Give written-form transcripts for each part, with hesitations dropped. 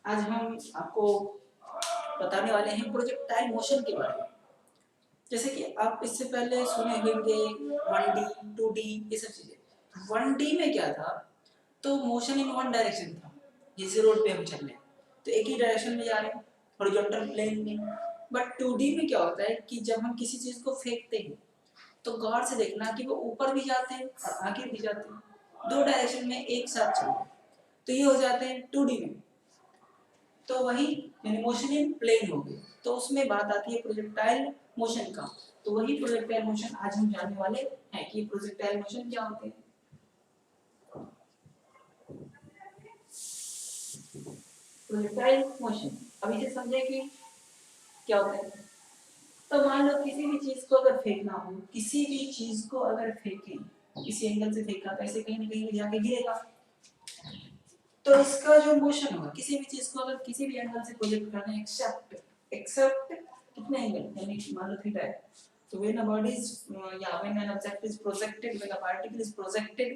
आज हम आपको बताने वाले हैं प्रोजेक्टाइल मोशन के बारे में। जैसे कि आप इससे पहले सुने होंगे 1D 2D ये सब चीजें। 1D में क्या था, तो मोशन इन वन डायरेक्शन था। जैसे रोड पे हम चल रहे हैं तो एक ही डायरेक्शन में जा रहे हैं हॉरिजॉन्टल प्लेन में। बट 2D में क्या होता है कि जब हम किसी चीज को फेंकते हैं तो गौर से देखना कि वो ऊपर भी जाते हैं और आगे भी जाते हैं, दो डायरेक्शन में एक साथ चल रहे हैं, तो ये हो जाते हैं 2D में। तो वही मोशन इन प्लेन हो गई, तो उसमें बात आती है प्रोजेक्टाइल मोशन का। तो वही प्रोजेक्टाइल मोशन आज हम जानने वाले हैं कि प्रोजेक्टाइल मोशन क्या होते हैं। प्रोजेक्टाइल मोशन अभी से समझे कि क्या होता है। तो मान लो किसी भी चीज को अगर फेंकना हो, किसी भी चीज को अगर फेंकें, किसी एंगल से फेंका तो ऐसे कहीं ना कहीं जाके गिरेगा, तो इसका जो मोशन होगा, किसी भी चीज को अगर किसी भी एंगल से प्रोजेक्ट करना है एक्सेप्ट एक्सेप्ट कितने एंगल, यानी मान लो थीटा है, तो when a body is when an object is projected, when a particle is projected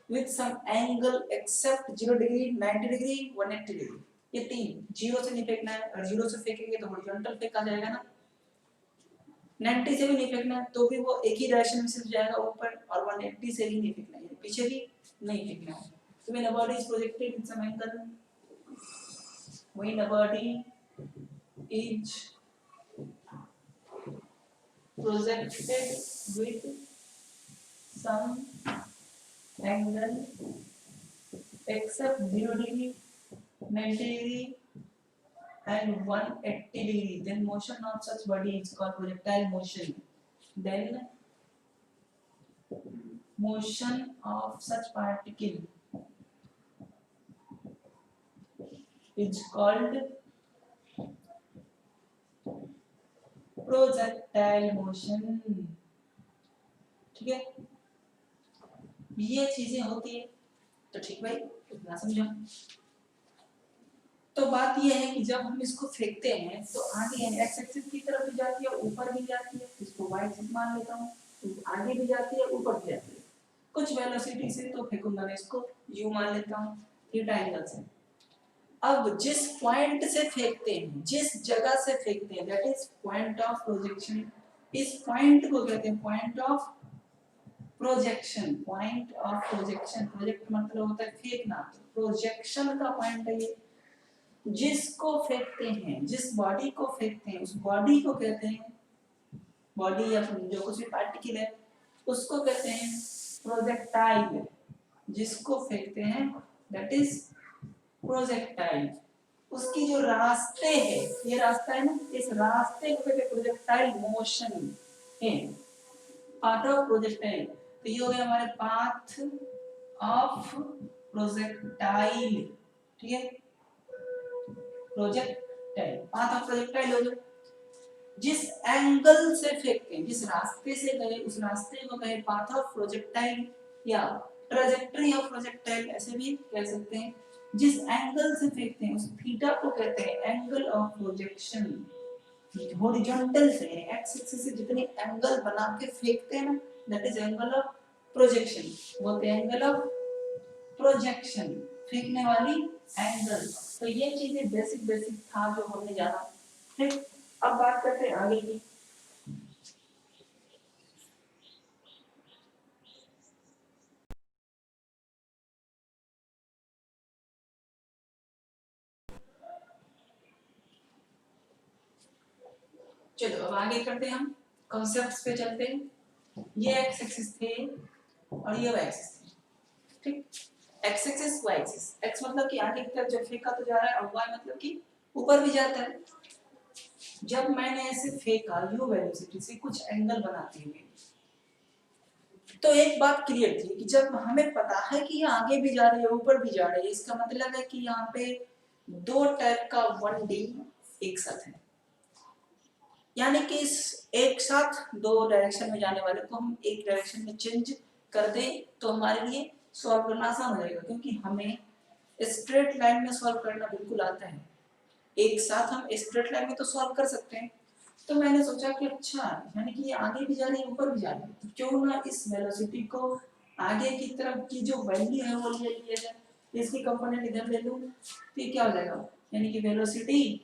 with some angle except 0 degree 90 degree 180 degree, ये तीन जीरो से नहीं फेंकना है, और जीरो से फेंकेंगे तो हॉरिजॉन्टल फेंका जाएगा ना, 90 से भी नहीं फेंकना है तो भी वो एक ही डायरेक्शन में सिर्फ जाएगा ऊपर, और 180 से भी नहीं फेंकना है, पीछे भी नहीं फेंकना है। So when a body is projected with some angle, when a body is projected with some angle except 0 degree, 90 degree and 180 degree, then motion of such body is called projectile motion. Then motion of such particle is called projectile motion. ठीक है, ये चीजें होती है। तो ठीक भाई, इतना समझो। तो बात ये है कि जब हम इसको फेंकते हैं तो आगे यानी एक्स एक्सिस की तरफ भी जाती है, ऊपर भी जाती है, इसको वाई एक्सिस मान लेता हूँ, तो आगे भी जाती है ऊपर भी जाती है। कुछ वेलोसिटी से तो फेंकूंगा मैं इसको यू मान लेता हूँ थीटा एंगल से। अब जिस पॉइंट से फेंकते हैं, जिस जगह से फेंकते हैं, that is point of projection. इस पॉइंट को कहते हैं point of projection. Point of projection, project मतलब होता है फेंकना, प्रोजेक्शन का पॉइंट है ये। जिसको फेंकते हैं, जिस बॉडी को फेंकते हैं, उस बॉडी को कहते हैं, बॉडी या जो कुछ भी पार्टिकल है उसको कहते हैं प्रोजेक्टाइल। जिसको फेंकते हैं दैट इज प्रोजेक्टाइल। उसकी जो रास्ते है, ये रास्ता है ना, इस रास्ते को कहते हैं प्रोजेक्टाइल मोशन है, पाथ ऑफ प्रोजेक्टाइल। तो ये हो गया हमारे पाथ ऑफ प्रोजेक्टाइल। ठीक है, प्रोजेक्टाइल, पाथ ऑफ प्रोजेक्टाइल हो गया। जिस एंगल से फेंकते हैं, जिस रास्ते से गए, उस रास्ते को कहे पाथ ऑफ प्रोजेक्टाइल या ट्रैजेक्टरी ऑफ प्रोजेक्टाइल, ऐसे भी कह सकते हैं। जिस एंगल से फेंकते हैं उस थीटा को कहते हैं एंगल ऑफ प्रोजेक्शन। हॉरिजॉन्टल से एक्स एक्सिस से जितने एंगल बना के फेंकते हैं ना, that is angle of projection, बोलते हैं एंगल ऑफ प्रोजेक्शन, फेंकने वाली एंगल। तो ये चीजें बेसिक बेसिक था जो हमने जाना। ठीक, अब बात करते हैं आगे की। चलो अब आगे करते हैं, हम कॉन्सेप्ट्स पे चलते हैं। ये एक्स एक्सिस थे और ये वाई एक्सिस थे। ठीक, X axis Y axis, X मतलब कि आगे की तरफ जब फेंका तो जा रहा है, और वाई मतलब कि ऊपर भी जाता है। जब मैंने ऐसे फेंका यू वेलोसिटी से कुछ एंगल बनाते हुए, तो एक बात क्लियर थी कि जब हमें पता है कि ये आगे भी जा रही है ऊपर भी जा रही है, इसका मतलब है कि यहाँ पे दो टाइप का 1D एक साथ है। यानी कि इस एक साथ दो डायरेक्शन में जाने वाले को हम एक डायरेक्शन में चेंज कर दें तो हमारे लिए सॉल्व करना आसान हो जाएगा, क्योंकि हमें स्ट्रेट लाइन में सॉल्व करना बिल्कुल आता है। एक साथ हम स्ट्रेट लाइन में तो सॉल्व कर सकते हैं। तो मैंने सोचा कि अच्छा, यानी कि ये आगे भी जा रही है ऊपर भी जा रही है, तो क्यों ना इस वेलोसिटी को आगे की तरफ की जो वैल्यू है वो ले लिया जाए। इसकी कंपोनेंट इधर ले लूं तो ये क्या हो जाएगा, यानी कि velocity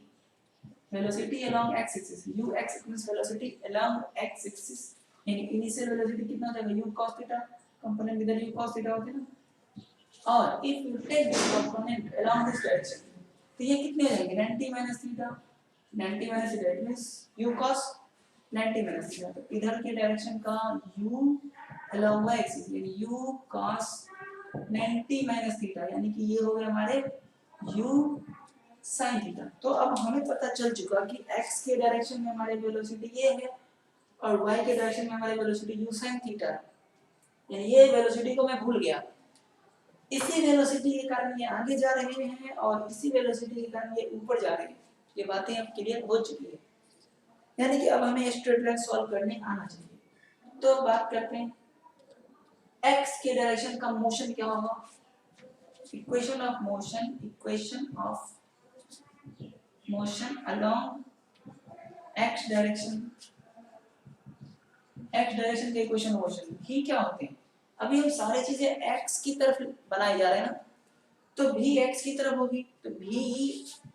along x axis, ux means velocity along x axis, यानी इनिशियल वेलोसिटी कितना हो जाएगा u cos थीटा, कंपोनेंट इधर u cos थीटा होते ना, और if you take this component along this direction तो ये कितने हो जाएंगे 90 minus theta, 90 minus theta it means u cos 90 minus theta, तो इधर के डायरेक्शन का u अलोंग y एक्सिस यानी u cos 90 माइनस थीटा, यानी कि ये हो गया हमारे u sin थीटा। तो अब हमें पता चल चुका कि x के डायरेक्शन में हमारी वेलोसिटी ये है और y के डायरेक्शन में हमारी वेलोसिटी u sin थीटा है, यानी ये वेलोसिटी को मैं भूल गया, इसी वेलोसिटी के कारण ये आगे जा रहे हैं और इसी वेलोसिटी के कारण ये ऊपर जा रहे हैं, ये बातें अब क्लियर हो चुकी है, यानी कि अब हमें स्ट्रेट लाइन सॉल्व करने आना चाहिए। तो अब बात करते हैं x के डायरेक्शन का मोशन क्या होगा, equation of motion along x direction के इक्वेशन मोशन भी क्या होते हैं, अभी हम सारी चीजें x की तरफ बनाए जा रहे हैं ना, तो v x की तरफ होगी, तो v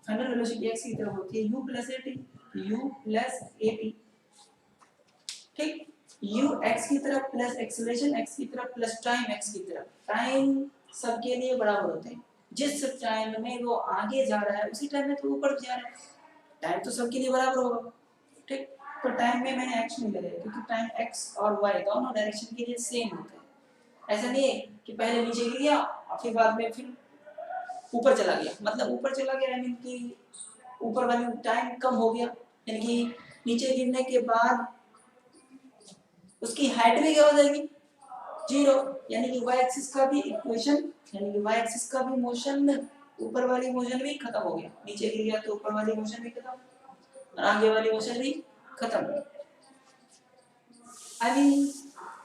फाइनल वेलोसिटी x की तरफ होती है u प्लस at, ठीक, u x की तरफ प्लस एक्सीलरेशन x की तरफ प्लस टाइम x की तरफ, टाइम सबके लिए बराबर होते हैं, जिस टाइम में वो आगे जा रहा है उसी टाइम में तो ऊपर जा रहा है, टाइम तो सबके लिए बराबर होगा, ठीक, तो टाइम में मैंने x नहीं लगाया क्योंकि टाइम x और y दोनों डायरेक्शन के लिए सेम होता है, ऐसा नहीं है कि पहले नीचे गिर गया और फिर बाद में फिर ऊपर चला गया, मतलब ऊपर चला गया यानी कि ऊपर वाली टाइम कम हो गया, यानी कि नीचे गिरने के बाद उसकी हाइट भी क्या हो जाएगी 0, यानी कि y एक्सिस का भी इक्वेशन, यानी कि y एक्सिस का भी मोशन, ऊपर वाली मोशन भी खत्म हो गया, नीचे गिर गया तो ऊपर वाली मोशन भी खत्म और आगे वाली मोशन भी खत्म, अभी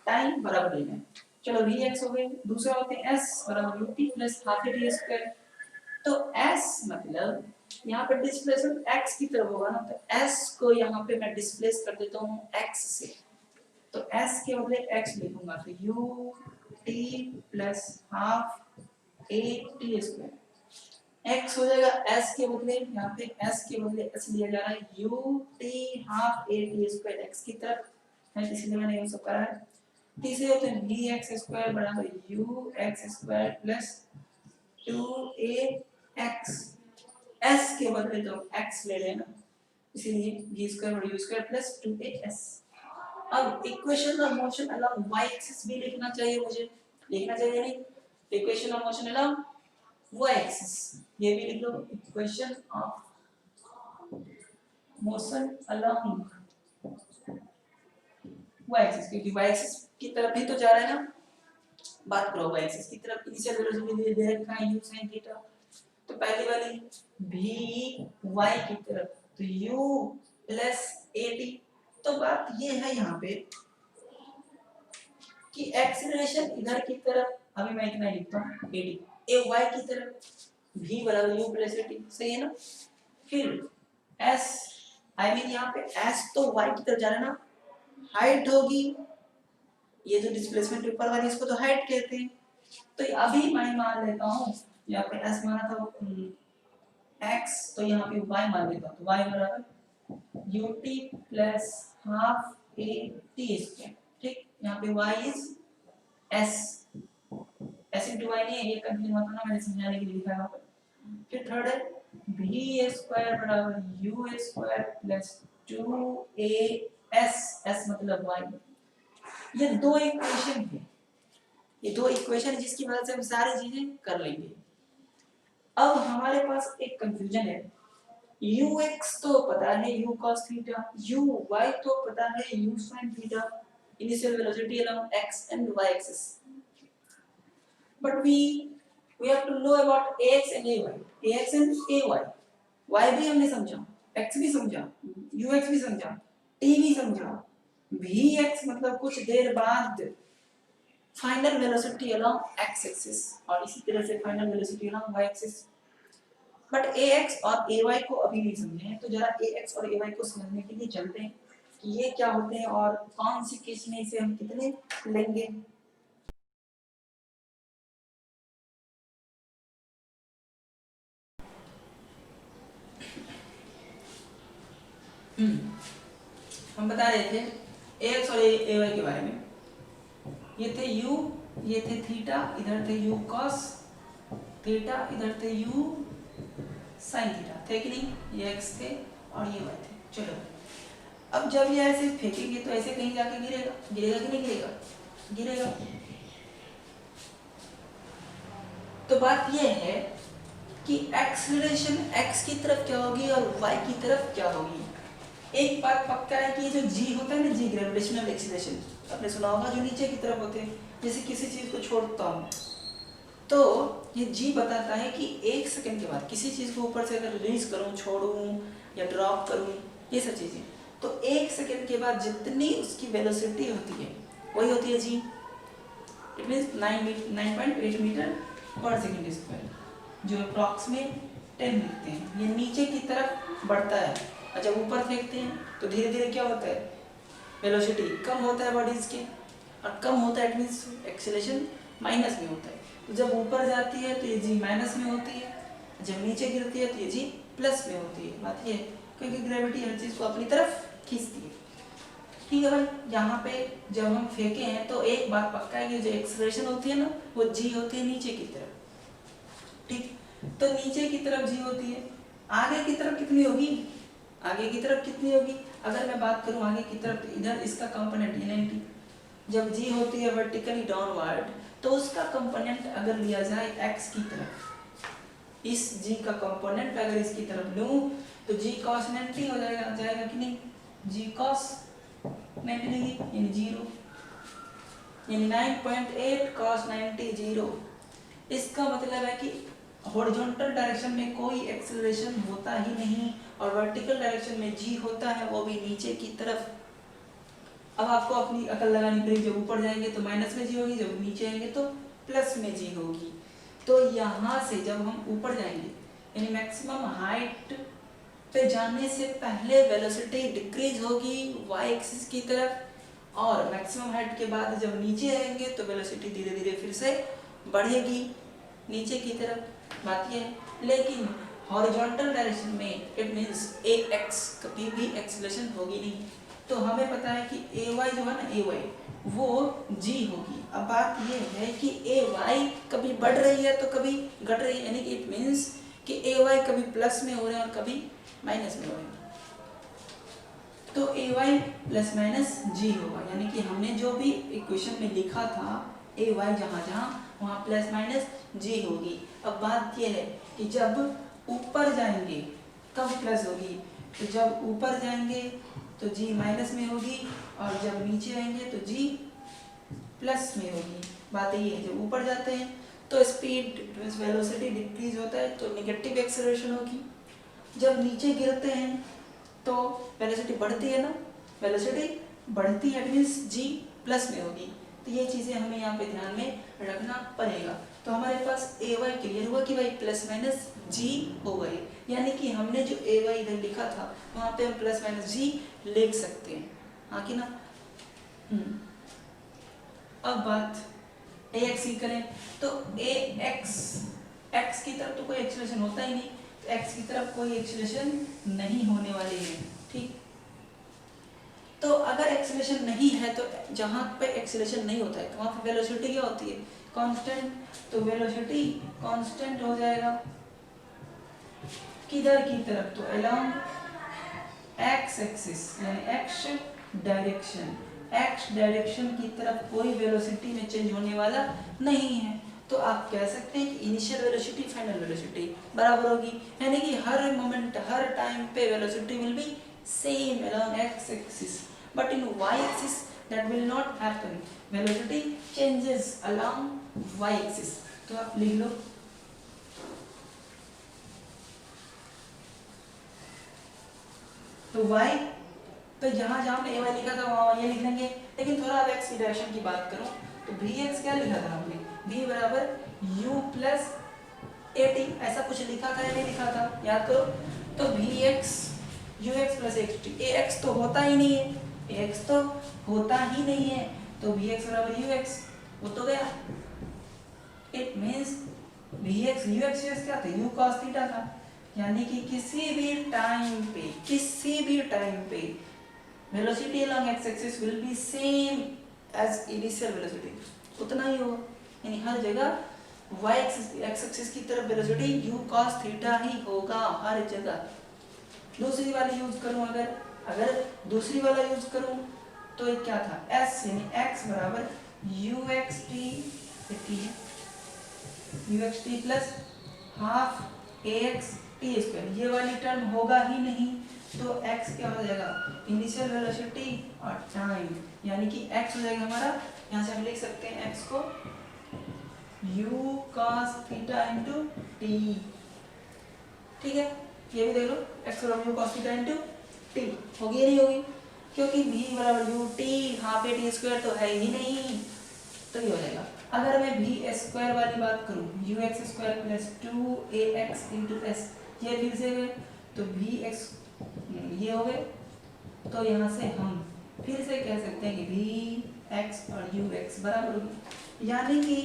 टाइम बराबर लेना है। चलो vx हो गई, दूसरा होते हैं s बराबर ut plus half t square, तो s मतलब यहाँ पे डिस्प्लेसमेंट x की तरफ होगा ना, तो s को यहाँ पे मैं डिस्प्लेस कर देता हूँ x से, तो s के बदले x लिखूंगा, तो ut plus half at square, x हो जाएगा s के बदले, यहाँ पे s के बदले s लिया जा रहा है ut half at square x की तरफ है, इसलिए मैंने ये सब करा है। तीसरे होते हैं vx स्क्वायर बराबर ux square plus 2ax, s के बदले तो x ले लेना, इसीलिए v स्क्वायर और u स्क्वायर प्लस 2as। अब equation of motion along y axis भी लिखना चाहिए मुझे, लिखना चाहिए नहीं, equation of motion along y axis ये भी लिख लो, equation of motion along y axis, क्योंकि y एक्सिस की तरफ ही तो जा रहा है ना, बात करो y एक्सिस की तरफ इनिशियल वेलोसिटी दे रखा है u sin थीटा, तो पहली वाली v y की तरफ तो u प्लस at, तो बात ये है यहाँ पे कि एक्सीलरेशन इधर की तरफ, अभी मैं इतना लिखता हूँ at, ए y की तरफ v बराबर u प्लस at, सही है ना, फिर s आई मीन यहाँ पे s तो y की तरफ जा रहा है ना, हाइट होगी, ये जो डिस्प्लेसमेंट ऊपर वाली इसको तो हाइट कहते हैं, तो अभी मैं मान लेता हूँ यहाँ पे s माना था x, तो यहाँ पे y मान लेता हूँ, तो y बराबर ut plus half at square, ठीक, यहाँ पे y is s, s into y नहीं है, ये कंफ्यूजन मत होना, मैंने समझाने के लिए लिखा है वहाँ पर। फिर थर्ड है v स्क्वायर बराबर u square plus 2as, s मतलब y, ये दो इक्वेशन है, ये दो इक्वेशन जिसकी मदद से हम सारी चीजें कर लेंगे। अब हमारे पास एक कंफ्यूजन है, ux तो पता है u cos थीटा, uy तो पता है u sin theta, initial velocity along x and y axis, but we have to know about ax and ay, y भी हमने समझा, x भी समझा, ux भी समझा, t भी समझा, vx मतलब कुछ देर बाद final velocity along x axis और इसी तरह से final velocity along y axis, but ax और ay को अभी नहीं समझे हैं, तो जरा ax और ay को समझने के लिए चलते हैं कि ये क्या होते हैं और कौन सी केस में इसे हम कितने लेंगे। हम बता रहे थे एक्स और ए वाई के बारे में। ये थे u, ये थे थीटा, इधर थे u cos थीटा, इधर थे u sin थीटा, थे कि नहीं? ये x थे और ये y थे। चलो अब जब ये ऐसे फेंकेंगे तो ऐसे कहीं जाके गिरेगा, गिरेगा कि नहीं गिरेगा? गिरेगा। तो बात ये है कि एक्सेलरेशन x की तरफ क्या होगी और y की तरफ क्या होगी। एक बात पक्का है कि ये जो g होता है ना, g ग्रेविटेशनल एक्सीलरेशन, आपने सुना होगा, जो नीचे की तरफ होते हैं। जैसे किसी चीज को छोड़ता हूँ तो ये g बताता है कि 1 सेकंड के बाद किसी चीज को ऊपर से अगर रिलीज करूँ, छोड़ूं या ड्रॉप करूँ, ये सब चीजें, तो 1 सेकंड के बाद जितनी उसकी वेलोसिटी होती है वही होती है g। इट मीन्स 9.8 मीटर पर सेकेंड स्क्वायर, जो अप्रॉक्सीमेट 10 लिखते हैं। ये नीचे की तरफ बढ़ता है और जब ऊपर फेंकते हैं तो धीरे धीरे क्या होता है, वेलोसिटी कम होता है बॉडीज के, और कम होता है इट मीन्स एक्सेलरेशन माइनस में होता है। तो जब ऊपर जाती है तो ये जी माइनस में होती है, जब नीचे गिरती है तो ये जी प्लस में होती है। बात ये है क्योंकि ग्रेविटी हर चीज को अपनी तरफ खींचती है। ठीक है भाई, यहाँ पे जब हम फेंके हैं तो एक बात पक्का है कि जो एक्सेलरेशन होती है ना, वो जी होती है नीचे की तरफ। ठीक, तो नीचे की तरफ जी होती है, आगे की तरफ कितनी होगी? आगे की तरफ कितनी होगी? अगर मैं बात करूं आगे की तरफ, तो इधर इसका कंपोनेंट ये 90, जब जी होती है वर्टिकली डाउनवर्ड, तो उसका कंपोनेंट अगर लिया जाए x की तरफ, इस g का कंपोनेंट अगर इसकी तरफ लूं तो g cos 90 हो जाएगा कि नहीं? g cos 90 यानी 0, यानी 9.8 cos 90 0। इसका मतलब है कि हॉरिजॉन्टल डायरेक्शन में कोई एक्सेलरेशन होता ही नहीं, और वर्टिकल डायरेक्शन में g होता है, वो भी नीचे की तरफ। अब आपको अपनी अकल लगानी पड़ेगी, जब ऊपर जाएंगे तो माइनस में जी होगी, जब नीचे आएंगे तो प्लस में जी होगी। तो यहाँ से जब हम ऊपर जाएंगे, यानी मैक्सिमम हाइट पे जाने से पहले वेलोसिटी डिक्रीज होगी y एक्सिस की तरफ, और मैक्सिमम हाइट के बाद जब नीचे आएंगे तो वेलोसिटी धीरे धीरे फिर से बढ़ेगी नीचे की तरफ। बात ये है, लेकिन हॉरिजॉन्टल डायरेक्शन में इट मींस ax कभी भी एक्सेलरेशन होगी नहीं। तो हमें पता है कि ay जो है ना, ay वो g होगी। अब बात ये है कि ay कभी बढ़ रही है तो कभी घट रही है, यानी कि इट मींस कि ay कभी प्लस में हो रहे हैं और कभी माइनस में हो रहे हैं। तो ay प्लस माइनस g होगा, यानी कि हमने जो भी इक्वेशन में लिखा था ay जहाँ जहाँ वहाँ प्लस माइनस g होगी। अब बात ये है कि जब ऊपर जाएंगे कब प्लस होगी, तो जब ऊपर जाएंगे तो g माइनस में होगी, और जब नीचे आएंगे तो g प्लस में होगी। बात ये है, जब ऊपर जाते हैं तो स्पीड वेलोसिटी डिक्रीज होता है तो नेगेटिव एक्सेलरेशन होगी, जब नीचे गिरते हैं तो वेलोसिटी बढ़ती है ना, वेलोसिटी बढ़ती है मींस g प्लस में होगी। तो ये चीज़ें हमें यहाँ पे ध्यान में रखना पड़ेगा। तो हमारे पास ay क्लियर हुआ कि भाई प्लस माइनस g हो गई, यानी कि हमने जो ay इधर लिखा था वहाँ पे हम प्लस माइनस g लिख सकते हैं, हाँ कि ना? अब बात ax की करें तो ax, x की तरफ तो कोई एक्सेलरेशन होता ही नहीं, तो x की तरफ कोई एक्सेलरेशन नहीं होने वाली है। ठीक, तो अगर एक्सेलरेशन नहीं है तो जहाँ पे एक्सेलरेशन नहीं होता है तो वहाँ पे वेलोसिटी क्या होती है? कांस्टेंट। तो वेलोसिटी कांस्टेंट हो जाएगा किधर की तरफ? तो अलोंग x एक्सिस, यानी x डायरेक्शन, x डायरेक्शन की तरफ कोई वेलोसिटी में चेंज होने वाला नहीं है। तो आप कह सकते हैं कि इनिशियल वेलोसिटी फाइनल वेलोसिटी बराबर होगी, यानी कि हर मोमेंट हर टाइम पे velocity will be same along x axis, but in y axis that will not happen, velocity changes along y axis। तो आप लिख लो तो y पे जहां जहां हमने ay लिखा था वहां ये लिख लेंगे, लेकिन थोड़ा अब x की डायरेक्शन की बात करूं तो vx क्या लिखा था हमने? v बराबर u प्लस at, ऐसा कुछ लिखा था या नहीं लिखा था? याद करो। तो vx ux plus xt, ax तो होता ही नहीं है, x तो होता ही नहीं है, तो vx बराबर ux वो तो गया। इट मींस vx ux क्या था? u cos थीटा था। यानी कि किसी भी टाइम पे velocity along x axis will be same as initial velocity, उतना ही होगा। यानी हर जगह y एक्सिस की तरफ वेलोसिटी u cos थीटा ही होगा हर जगह। दूसरी वाली यूज करूं, अगर दूसरी वाला यूज करूं तो ये क्या था, s यानी x बराबर uxt plus half ax T square, ये वाली टर्म होगा ही नहीं, तो x क्या हो जाएगा, इनिशियल वेलोसिटी और टाइम, यानी कि x हो जाएगा हमारा, यहाँ से हम लिख सकते हैं x को u cos theta into T. ठीक है, ये भी देख लो, x बराबर u cos theta into T होगी या नहीं होगी, क्योंकि v बराबर u t half a T square तो है ही नहीं, तो ये हो जाएगा। अगर मैं v स्क्वायर वाली बात करूं, ux square plus 2ax into S, ये फिर से हुए तो vx ये हो गए, तो यहाँ से हम फिर से कह सकते हैं कि vx और ux बराबर होगी, यानी कि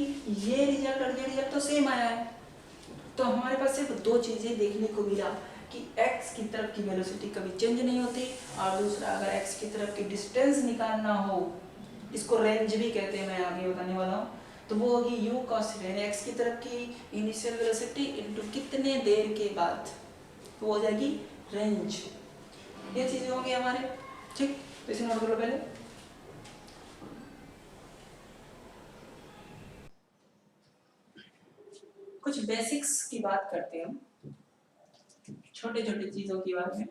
ये रिजल्ट और ये रिजल्ट तो सेम आया है। तो हमारे पास सिर्फ दो चीजें देखने को मिला कि x की तरफ की वेलोसिटी कभी चेंज नहीं होती, और दूसरा अगर x की तरफ की डिस्टेंस निकालना हो, इसको रेंज भी कहते हैं, मैं आगे बताने वाला हूँ, तो वो होगी u cos यानी x की तरफ की इनिशियल वेलोसिटी इनटू कितने देर के बाद, तो वो हो जाएगी रेंज। ये चीजें होंगी हमारे, ठीक, तो इसे नोट करो पहले। कुछ बेसिक्स की बात करते हैं हम, छोटे छोटे चीजों के बारे में।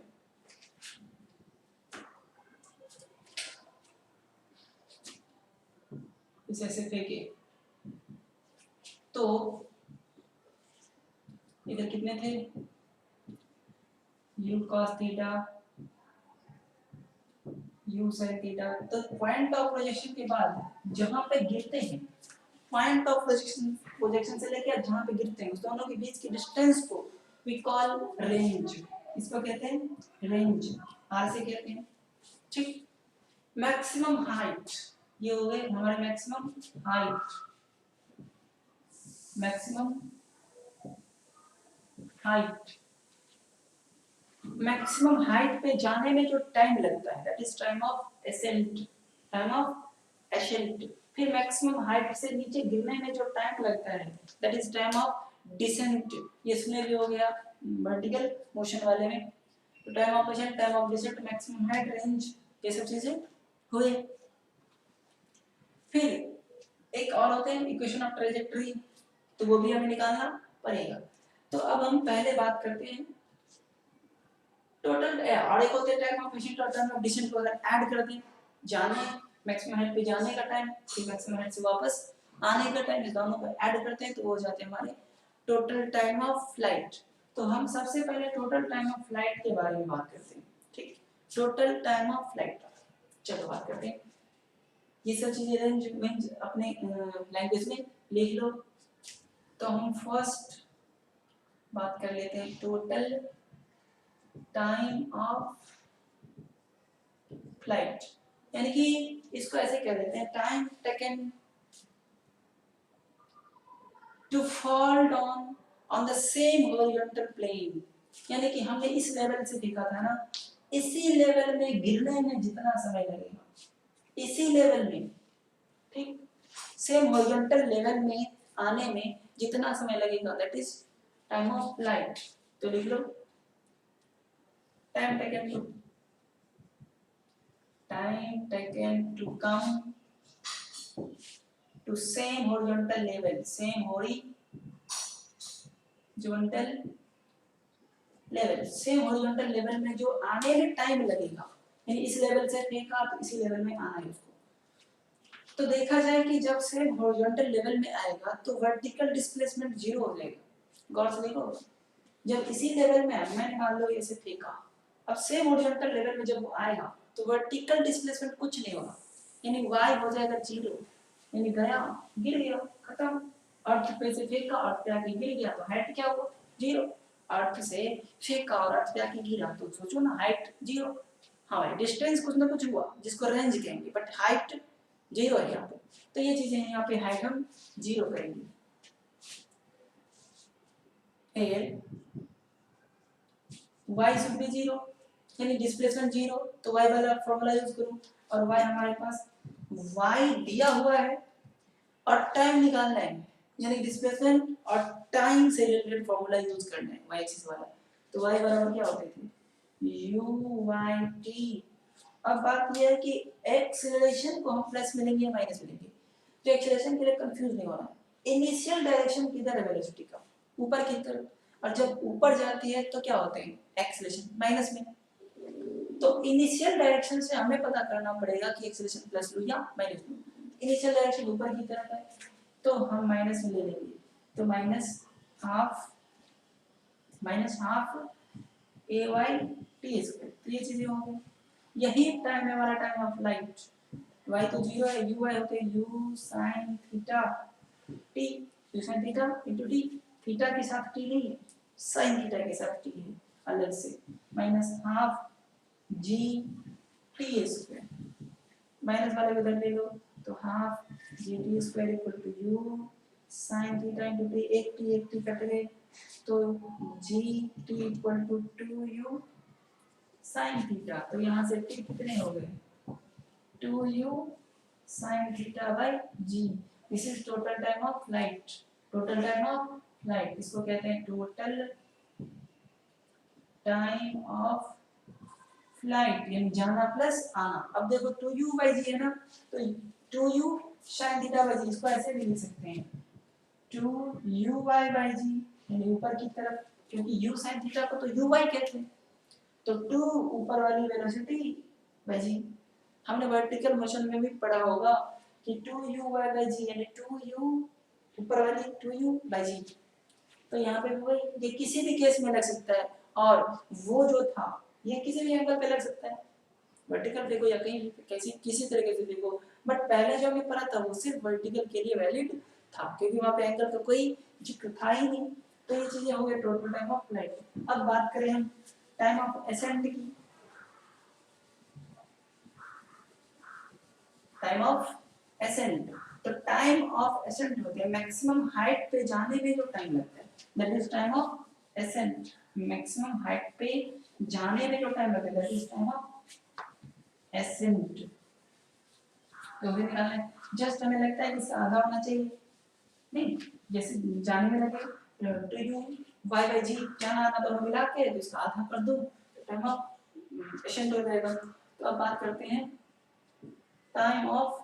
जैसे फेंके तो इधर कितने थे, u cos theta u sin theta, तो पॉइंट ऑफ प्रोजेक्शन के बाद जहां पे गिरते हैं, पॉइंट ऑफ प्रोजेक्शन से लेकर जहां पे गिरते हैं उस दोनों के बीच की डिस्टेंस को वी कॉल रेंज, इसको कहते हैं रेंज, आर से कहते हैं, ठीक। मैक्सिमम हाइट, ये हो गए हमारे maximum height, maximum height, maximum height पे जाने में जो टाइम लगता है that is time of ascent, time of ascent. फिर मैक्सिमम हाइट से नीचे गिरने में जो टाइम लगता है that is time of descent, ये इसमें भी हो गया वर्टिकल मोशन वाले में, तो time of ascent, time of descent, maximum height, range, ये सब चीजें हुए। फिर एक और होते हैं इक्वेशन ऑफ ट्रेजेक्टरी, तो वो भी हमें निकालना पड़ेगा। तो अब हम पहले बात करते हैं टोटल, और एक होते हैं टाइम ऑफ एसेंट और टाइम ऑफ डिसेंट को अगर ऐड कर दें, जाने मैक्सिमम हाइट पे जाने का टाइम, फिर मैक्सिमम हाइट से वापस आने का टाइम, इस दोनों को ऐड करते हैं तो वो हो जाते हैं हमारे टोटल टाइम ऑफ फ्लाइट। तो हम सबसे पहले टोटल टाइम ऑफ फ्लाइट के बारे में बात करते हैं, ठीक, टोटल टाइम ऑफ फ्लाइट, चलो बात करते हैं। ये सब चीजें रेंज में अपने लैंग्वेज में लिख लो। तो हम फर्स्ट बात कर लेते हैं टोटल टाइम ऑफ फ्लाइट, यानी कि इसको ऐसे कह देते हैं time taken to fall down on the same horizontal plane, यानी कि हमने इस लेवल से देखा था ना, इसी लेवल में गिरने में जितना समय लगेगा, इसी लेवल में, ठीक, सेम हॉरिजॉन्टल लेवल में आने में जितना समय लगेगा that is time of flight. तो लिख लो time taken to come to same horizontal level, same horizontal level, same horizontal level में जो आने में टाइम लगेगा, यानी इस लेवल से फेंका तो इसी लेवल में आना है उसको। तो देखा जाए कि जब सेम हॉरिजॉन्टल लेवल में आएगा तो वर्टिकल डिस्प्लेसमेंट जीरो हो जाएगा, गौर से देखो, जब इसी लेवल में मैंने मान लो ऐसे फेंका, अब सेम हॉरिजॉन्टल लेवल में जब वो आएगा तो वर्टिकल डिस्प्लेसमेंट कुछ नहीं होगा, यानी y हो जाएगा जीरो, यानी गया गिर गया खत्म, अर्थ पे से फेंका अर्थ पे आके गिर गया तो हाइट क्या हुआ जीरो, अर्थ से फेंका और अर्थ पे आके गिरा तो सोचो ना हाइट जीरो, हाँ भाई डिस्टेंस कुछ ना कुछ हुआ जिसको रेंज कहेंगे, बट हाइट जीरो है यहाँ पे, तो ये चीजें यहाँ पे हाइट हम जीरो करेंगे। y शुड बी 0, यानी डिस्प्लेसमेंट 0, तो y वाला फॉर्मूला यूज करूं, और y हमारे पास y दिया हुआ है और टाइम निकालना है, यानी डिस्प्लेसमेंट और टाइम से रिलेटेड फॉर्मूला यूज करना है y एक्सिस वाला। तो y बराबर क्या होते थे u y t। अब बात यह है कि एक्सेलरेशन को हम प्लस में लेंगे या माइनस में लेंगे, तो एक्सेलरेशन के लिए कंफ्यूज नहीं होना। इनिशियल डायरेक्शन किधर है वेलोसिटी का, ऊपर की तरफ, और जब ऊपर जाती है तो क्या होते हैं एक्सेलरेशन माइनस में। तो इनिशियल डायरेक्शन से हमें पता करना पड़ेगा कि एक्सेलरेशन प्लस लूं या माइनस लूं। इनिशियल डायरेक्शन ऊपर की तरफ है तो हम माइनस में ले लेंगे, तो minus half a y t square, तो ये चीजें हो गई। यही टाइम है हमारा टाइम ऑफ लाइट। y तो 0 है, u y होते हैं u sin theta t, u sin theta into t, theta के साथ t नहीं है, sin थीटा के साथ t है अलग से, minus half g t square, minus वाले को इधर ले लो, तो half g t square equal to u sin theta into t, एक t कट गए, तो g t equal to 2u sin theta, तो यहाँ से t कितने हो गए 2u sin theta by g। This is total time of light, total time of light इसको कहते हैं टोटल टाइम ऑफ फ्लाइट, यानी जाना प्लस आना। अब देखो 2u by g है ना, तो 2u sin theta by g इसको ऐसे भी लिख सकते हैं 2u y by g, यानी ऊपर की तरफ, क्योंकि u sin theta को तो uy कहते हैं, तो 2 ऊपर वाली वेलोसिटी by g। हमने वर्टिकल मोशन में भी पढ़ा होगा कि 2u y by g, यानी 2u ऊपर वाली 2u by g। तो यहाँ पे वही, ये किसी भी केस में लग सकता है, और वो जो था ये किसी भी एंगल पे लग सकता है, वर्टिकल देखो या कहीं कैसी किसी तरीके से देखो, बट पहले जो हमने पढ़ा था वो सिर्फ वर्टिकल के लिए वैलिड था, क्योंकि वहाँ पे एंगल का कोई जिक्र था ही नहीं। तो ये चीजें हो गई टोटल टाइम ऑफ फ्लाइट। अब बात करें हम टाइम ऑफ असेंट की, टाइम ऑफ असेंट, तो टाइम ऑफ असेंट होती है मैक्सिमम हाइट पे जाने में जो टाइम लगता है, that is time of ascent. Maximum height पे जाने में जो टाइम लगता है that is time of ascent. तो भी निकालना है, जस्ट हमें लगता है कि इसका आधा होना चाहिए, नहीं जैसे जाने में लगे तो यू वाई बाई जी जाना आना दोनों मिला के तो इसका आधा कर दो, तो टाइम ऑफ असेंट हो जाएगा। तो अब बात करते हैं time of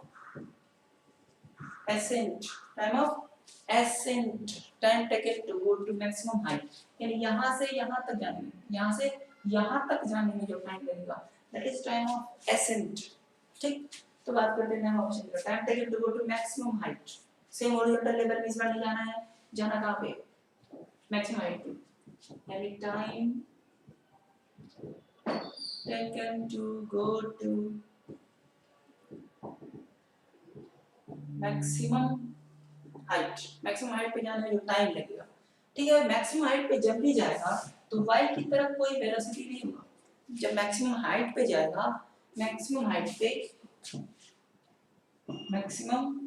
ascent, time of ascent, time taken to go to maximum height, यानी यहाँ से यहाँ तक जाने में, यहाँ से यहाँ तक जाने में जो टाइम लगेगा that is time of ascent। ठीक, तो बात करते हैं ऑप्शन का, time taken to go to maximum height, same horizontal level में इस बार नहीं जाना है, जाना कहाँ पे मैक्सिमम हाइट पे, यानी time taken to go to maximum height, maximum height पे जाने में जो टाइम लगेगा। ठीक है, मैक्सिमम हाइट पे जब भी जाएगा तो y की तरफ कोई वेलोसिटी नहीं होगा। जब मैक्सिमम हाइट पे जाएगा, मैक्सिमम हाइट पे, मैक्सिमम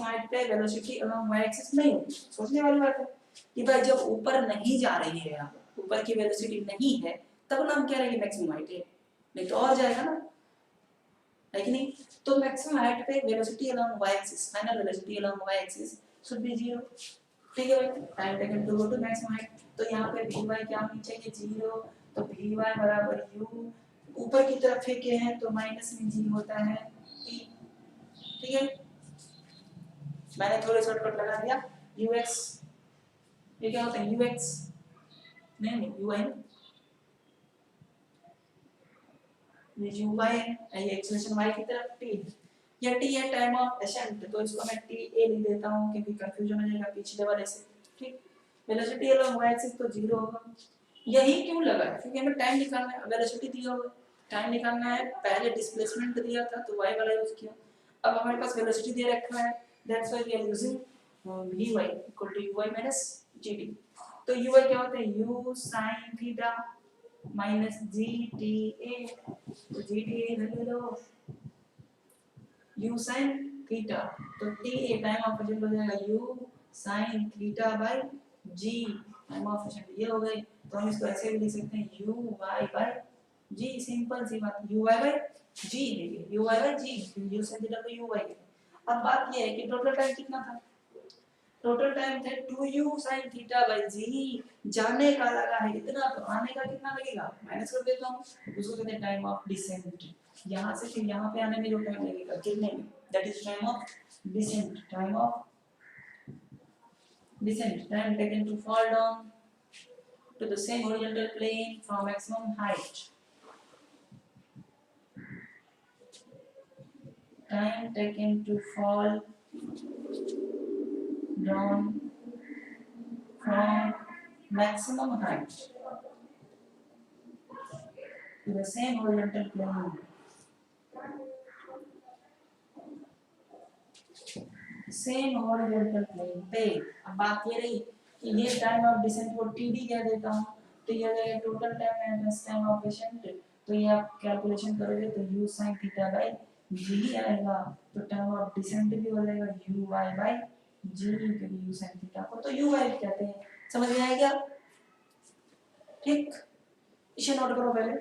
हाइट पे वेलोसिटी अलोंग y एक्सिस नहीं होगी। सोचने वाली बात है कि भाई जब ऊपर नहीं जा रही है, यहाँ ऊपर की वेलोसिटी नहीं है, तब ना हम कह रहे हैं कि मैक्सिमम हाइट है, नहीं तो और जाएगा ना, है कि नहीं। तो मैक्सिमम हाइट पे velocity along y axis, final velocity along y axis should be 0। ठीक है भाई, time taken to go to maximum height, तो यहाँ पे vy क्या होनी चाहिए 0, तो vy बराबर u, ऊपर की तरफ फेंके हैं तो माइनस में g होता है t। ठीक है, मैंने थोड़े शॉर्टकट लगा दिया ux, ये क्या होता है ux, नहीं ui है, ये uy है, ये एक्सप्रेशन y की तरफ t, या t है टाइम ऑफ एसेंट, तो इसको मैं ta लिख देता हूं क्योंकि कंफ्यूजन हो जाएगा पिछले वाले से। ठीक, वेलोसिटी अलोंग y एक्सिस तो 0 होगा। यही क्यों लगा है, क्योंकि हमें टाइम निकालना है, वेलोसिटी दिया हुआ है, टाइम निकालना है, पहले डिस्प्लेसमेंट दिया था तो y वाला यूज किया, अब हमारे पास वेलोसिटी दे रखा है, that's why we are using vy equal to uy minus gt। तो uy क्या होता है u sin theta minus gta, तो gta इधर ले लो u sin थीटा, तो ta टाइम ऑफ एसेंट हो जाएगा u sin theta by g, time of ascent ये हो गए। तो हम इसको ऐसे भी लिख सकते हैं U Y by G, simple सी बात, यू वाई बाय जी है ये, यू वाई बाय जी, यू sin थीटा को यू वाई है। अब बात ये है कि टोटल टाइम कितना था, टोटल टाइम थे 2u sin थीटा बाय जी, जाने का लगा है इतना, तो आने का कितना लगेगा, माइनस कर देता हूं, उसको कहते हैं टाइम ऑफ डिसेंट। यहां से फिर यहां पे आने में जो टाइम लगेगा कितने में, that is time of descent, time of descent, time taken to fall down to the same horizontal plane from maximum height, time taken to fall down from maximum height to the same horizontal plane, same horizontal plane पे। अब बात ये रही कि ये time of descent को TD कह देता हूं, तो ये रहेगा total time minus time of descent, तो ये आप कैलकुलेशन करोगे तो u sin theta by g आएगा, तो टाइम ऑफ डिसेंट भी हो जाएगा u y बाय g, क्योंकि u sin थीटा को तो u y कहते हैं। समझ में आया क्या? ठीक, इसे नोट करो पहले।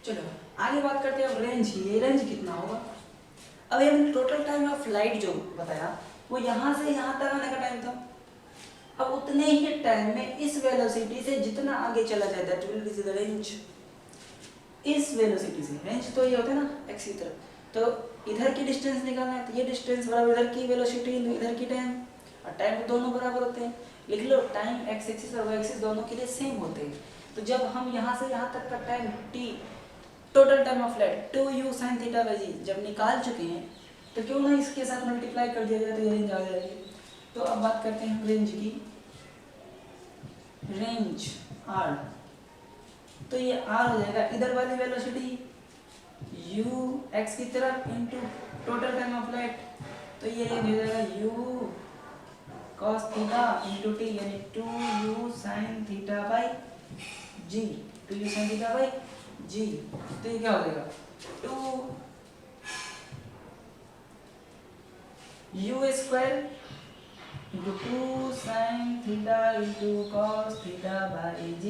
चलो आगे बात करते हैं अब रेंज की, ये रेंज कितना होगा। अब ये हमने टोटल टाइम ऑफ फ्लाइट जो बताया वो यहाँ से यहाँ तक आने का टाइम था, अब उतने ही टाइम में इस वेलोसिटी से जितना आगे चला जाए that will be the range. इस वेलोसिटी से रेंज तो ये होता है ना एक्स की तरफ, तो इधर की डिस्टेंस निकालना है, तो ये डिस्टेंस बराबर इधर की वेलोसिटी इधर की टाइम, और टाइम दोनों बराबर होते हैं। लिख लो टाइम एक्स एक्सिस और वाई एक्सिस दोनों के लिए सेम होते हैं, तो जब हम यहाँ से यहाँ तक का time T total time of flight 2u sin theta by G जब निकाल चुके हैं, तो क्यों ना इसके साथ मल्टीप्लाई कर दिया जाए तो ये रेंज आ जाएगी। तो अब बात करते हैं रेंज की, रेंज r, तो ये r हो जाएगा इधर वाली वेलोसिटी u x की तरफ into total time of flight, तो ये रेंज हो जाएगा u cos theta into t, यानी 2u sin theta by g, 2u sin theta by g, तो ये क्या हो जाएगा 2u square into 2 sin theta into cos theta by g,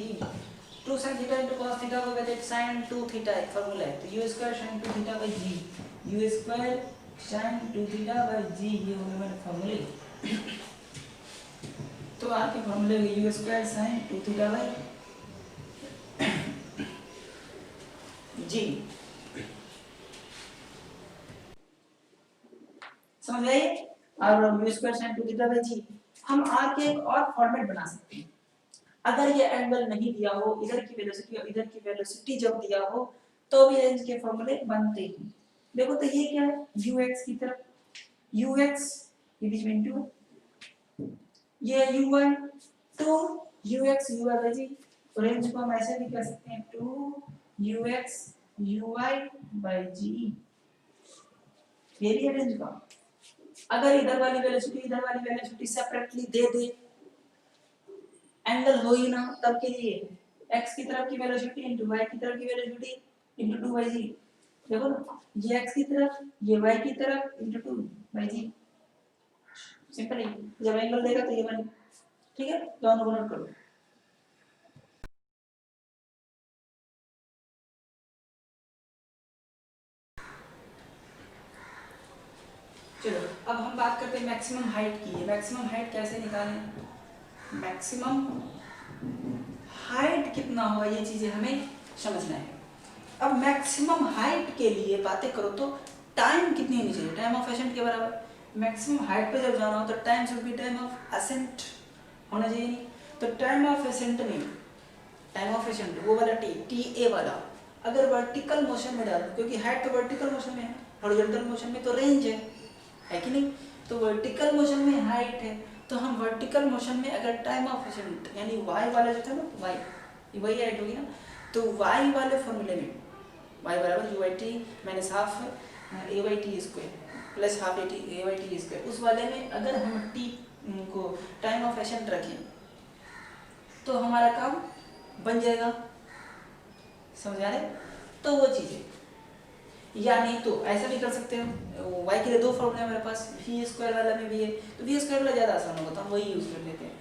2 sin theta into cos theta को कहते हैं sin 2 थीटा, एक फार्मूला है, तो u square sin 2 theta by g, u square sin 2 theta by g, ये हो गए मेरे फार्मूले। तो आपके फार्मूले में u square sin 2 theta by g, समझ आइए। और u square sin 2 theta by g हम आगे एक और फॉर्मेट बना सकते हैं, अगर ये एंगल नहीं दिया हो, इधर की वेलोसिटी और इधर की वेलोसिटी जब दिया हो तो भी रेंज के फॉर्मूले बनते हैं। देखो तो ये क्या है, ux की तरफ ux ये बीच में इनटू ये uy, तो ux uy बाय जी, रेंज को हम ऐसे भी कह सकते हैं 2ux uy बाय g, ये भी है रेंज का। अगर इधर वाली वेलोसिटी सेपरेटली दे दे, एंगल हो ही ना, तब के लिए x की तरफ की वेलोसिटी इनटू y की तरफ की वेलोसिटी इनटू 2yg, देखो ना ये x की तरफ ये y की तरफ इनटू 2yg, सिंपल है। जब एंगल देगा तो ये बने, ठीक है, दोनों को नोट करो। चलो अब हम बात करते हैं मैक्सिमम हाइट की। मैक्सिमम हाइट कैसे निकालें, मैक्सिमम हाइट कितना होगा ये चीजें हमें समझना है। अब मैक्सिमम हाइट के लिए बातें करो तो टाइम कितनी होनी चाहिए, टाइम ऑफ एसेंट के बराबर। मैक्सिमम हाइट पे जब जाना हो तो time should be time of ascent होना चाहिए, नहीं तो टाइम ऑफ एसेंट में, टाइम ऑफ एसेंट वो वाला टी ए वाला अगर वर्टिकल मोशन में डालो, क्योंकि हाइट तो वर्टिकल मोशन में है, हॉरिजॉन्टल मोशन में तो रेंज है कि नहीं, तो वर्टिकल मोशन में हाइट है, तो हम वर्टिकल मोशन में अगर टाइम ऑफ एसेंट यानी वाई वाला जो था ना, वाई ये वही हाइट होगी ना, तो वाई वाले फॉर्मूले में y बराबर u i t minus half a y t square plus half a y t square, उस वाले में अगर हम टी को टाइम ऑफ एसेंट रखें तो हमारा काम बन जाएगा, समझ आ रहे। तो वो चीज़ है, या नहीं तो ऐसा भी कर सकते हो, y के लिए दो फॉर्मूला है हमारे पास, v स्क्वायर वाला में भी है, तो v स्क्वायर वाला ज़्यादा आसान होगा तो हम वही यूज़ कर लेते हैं।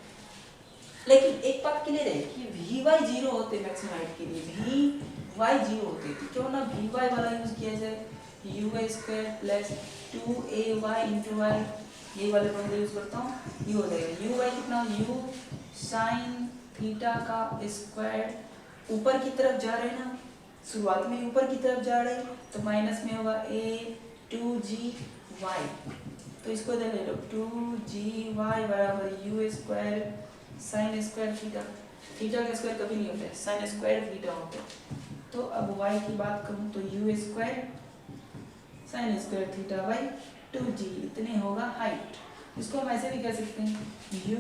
लेकिन एक बात क्लियर है कि वी वाई जीरो होते मैक्सिमम हाइट के लिए, वी वाई जीरो होते तो क्यों ना वी वाई वाला यूज़ किया जाए, u y square plus 2ay into y, ये वाले फॉर्मूला यूज़ करता हूँ, ये हो जाएगा यू वाई कितना, यू साइन थीटा का स्क्वायर, ऊपर की तरफ जा रहे हैं ना, शुरुआत में ऊपर की तरफ जा रहे हैं तो माइनस में होगा a2g y, तो इसको इधर ले लो 2g y बराबर you square sine square theta, theta का स्क्वायर कभी नहीं होता है, साइन स्क्वायर थीटा होता है। तो अब y की बात करूँ तो you square sine square theta by 2g इतने होगा हाइट। इसको हम ऐसे भी कह सकते हैं यू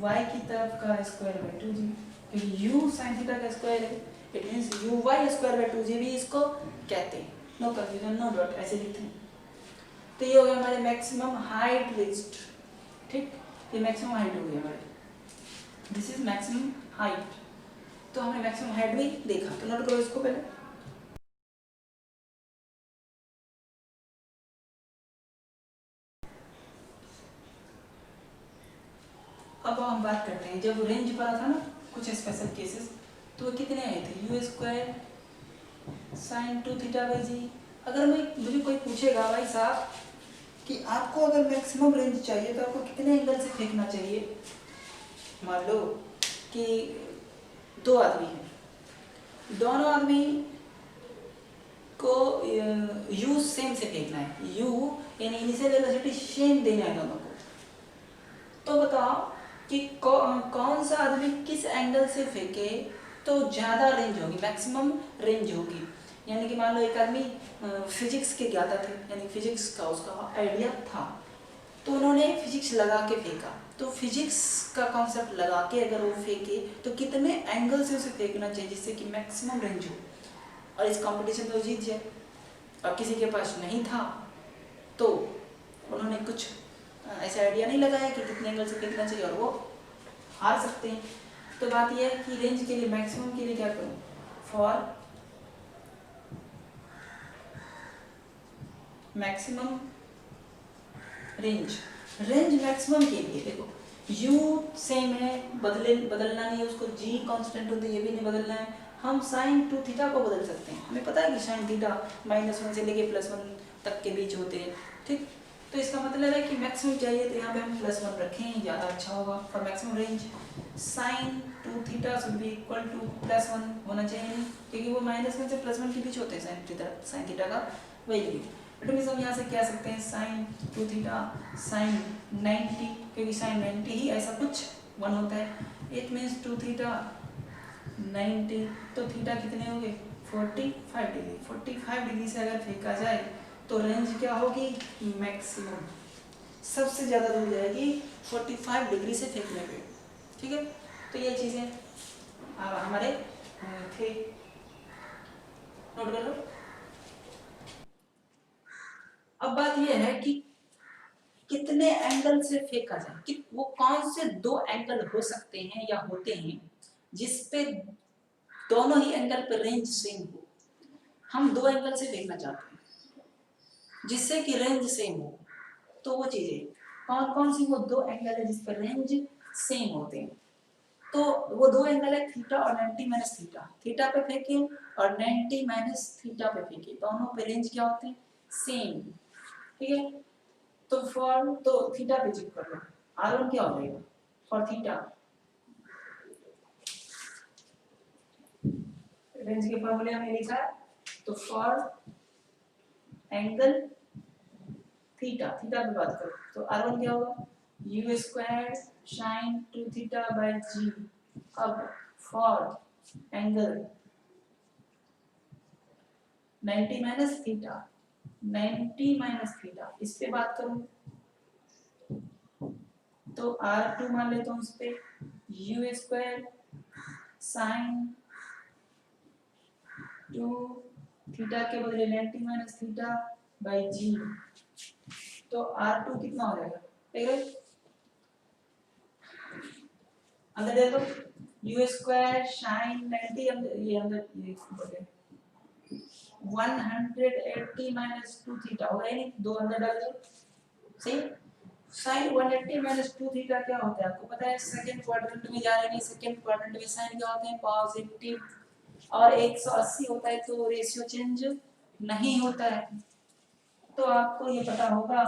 y की तरफ का स्क्वायर बाई 2g, क्योंकि u साइन थीटा का स्क्वायर है, it means u y square by 2g भी इसको कहते हैं, नो कंफ्यूजन नो डॉट ऐसे लिखते हैं। तो ये हो गया हमारे मैक्सिमम हाइट रिच्ड, ठीक, ये मैक्सिमम हाइट हो गई हमारे, दिस इज मैक्सिमम हाइट। तो हमने मैक्सिमम हाइट भी देखा, तो नोट करो इसको पहले। अब हम बात करते हैं जब रेंज पड़ा था ना कुछ स्पेशल केसेस, तो वो कितने आए थे, U square sine 2 theta by G. अगर मुझे कोई पूछेगा भाई साहब कि आपको अगर मैक्सिमम रेंज चाहिए तो आपको कितने एंगल से फेंकना चाहिए, मान लो कि दो आदमी हैं, दोनों आदमी को यू सेम से फेंकना है, यू यानी इनिशियल वेलोसिटी सेम देना है दोनों को, तो बताओ कि कौन सा आदमी किस एंगल से फेंके तो ज़्यादा रेंज होगी, मैक्सिमम रेंज होगी। यानी कि मान लो एक आदमी फिजिक्स के ज्ञाता थे, यानी फिजिक्स का उसका आइडिया था, तो उन्होंने फिजिक्स लगा के फेंका, तो फिजिक्स का कॉन्सेप्ट लगा के अगर वो फेंके तो कितने एंगल से उसे फेंकना चाहिए जिससे कि मैक्सिमम रेंज हो और इस कंपटीशन में वो जीत जाए। और किसी के पास नहीं था तो उन्होंने कुछ ऐसा आइडिया नहीं लगाया कि कितने एंगल से फेंकना चाहिए और वो हार सकते हैं। तो बात यह है कि रेंज के लिए मैक्सिमम के लिए क्या करूँ, for maximum range, range maximum के लिए देखो u सेम है, बदलना नहीं है उसको, g कांस्टेंट होता है ये भी नहीं बदलना है, हम साइन 2 थीटा को बदल सकते हैं, हमें पता है कि साइन थीटा -1 से लेके +1 तक के बीच होते हैं, ठीक। तो इसका मतलब है कि मैक्सिमम चाहिए तो यहाँ पे हम +1 रखें, ज़्यादा अच्छा होगा for maximum range. Sine 2 theta should be equal to +1 होना चाहिए, क्योंकि वो -1 से +1 के बीच होते हैं साइन थीटा का वैल्यू। इट मीन्स हम यहाँ से कह सकते हैं साइन 2 थीटा साइन 90, क्योंकि साइन 90 ही ऐसा कुछ 1 होता है, इट मीन्स 2 थीटा 90, तो थीटा कितने हो गए 45 डिग्री, 45 डिग्री से अगर फेंका जाए तो रेंज क्या होगी, मैक्सिमम सबसे ज़्यादा दूर जाएगी 45 डिग्री से फेंकने पे, ठीक है। तो ये चीज़ें हमारे थे, नोट कर लो। अब बात यह है कि कितने एंगल से फेंका जाए, कि वो कौन से दो एंगल हो सकते हैं या होते हैं जिसपे दोनों ही एंगल पर रेंज सेम हो। हम दो एंगल से फेंकना चाहते हैं जिससे कि रेंज सेम हो, तो वो चीजें कौन कौन सी वो दो एंगल है जिस पर रेंज सेम होते हैं। तो वो दो एंगल है थीटा और 90 माइनस थीटा, थीटा पे फेंके और 90 माइनस थीटा पे फेंके, दोनों पे रेंज क्या होते हैं, सेम, ठीक है। तो फॉर तो थीटा पे चेक कर लो, R1 क्या हो जाएगा फॉर थीटा, रेंज के फॉर्मूले हमने लिखा है, तो फॉर एंगल थीटा, थीटा पे बात करो तो R1 क्या होगा, u square sine 2 theta by g। अब for angle 90 minus theta, 90 minus theta इस पे बात करूं तो R2 मान लेता हूं इस पे, u स्क्वायर साइन 2 थीटा के बदले 90 माइनस थीटा बाय g, तो R2 कितना हो जाएगा, ठीक है अंदर दे दो, u स्क्वायर साइन 90 अंदर ये अंदर ये बदले 180 माइनस 2 थीटा होगा ही नहीं, दो अंदर डाल दो सही। sin 180 माइनस 2 थीटा क्या होता है आपको पता है, सेकंड क्वाड्रेंट में जा रहे हैं, सेकंड क्वाड्रेंट में साइन क्या होते हैं पॉजिटिव, और 180 होता है तो रेशियो चेंज नहीं होता है। तो आपको ये पता होगा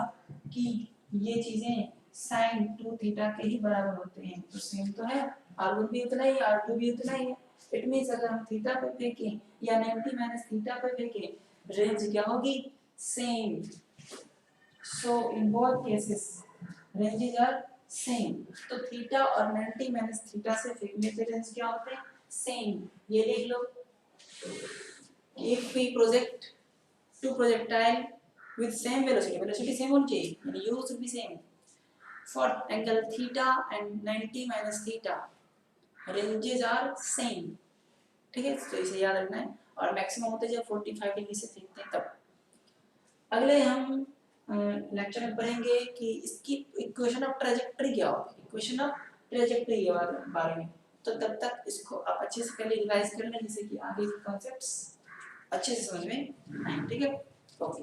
कि ये चीजें sin 2 थीटा के ही बराबर होते हैं, तो सेम तो है, r1 भी उतना ही r2 भी उतना ही है। इट मींस अगर हम थीटा पे फेंकें या 90 माइनस थीटा पे फेंकें रेंज क्या होगी same. So in both cases ranges are same. तो थीटा और 90 माइनस थीटा से फेंकने पे रेंज क्या होते हैं सेम। ये लिख लो, if we project two projectile with same velocity, velocity same होनी चाहिए यानी u should be same for angle theta and 90 minus theta, ranges are same। ठीक है, तो इसे याद रखना है। और मैक्सिमम होता है जब 45 डिग्री से फेंकते हैं तब। अगले हम लेक्चर में पढ़ेंगे कि इसकी इक्वेशन ऑफ ट्रैजेक्टरी क्या होती है, इक्वेशन ऑफ ट्रैजेक्टरी के बारे में। तो तब तक इसको आप अच्छे से पहले रिवाइज कर लें जिससे कि आगे के कॉन्सेप्ट्स अच्छे से समझ में आए। ठीक है, ओके।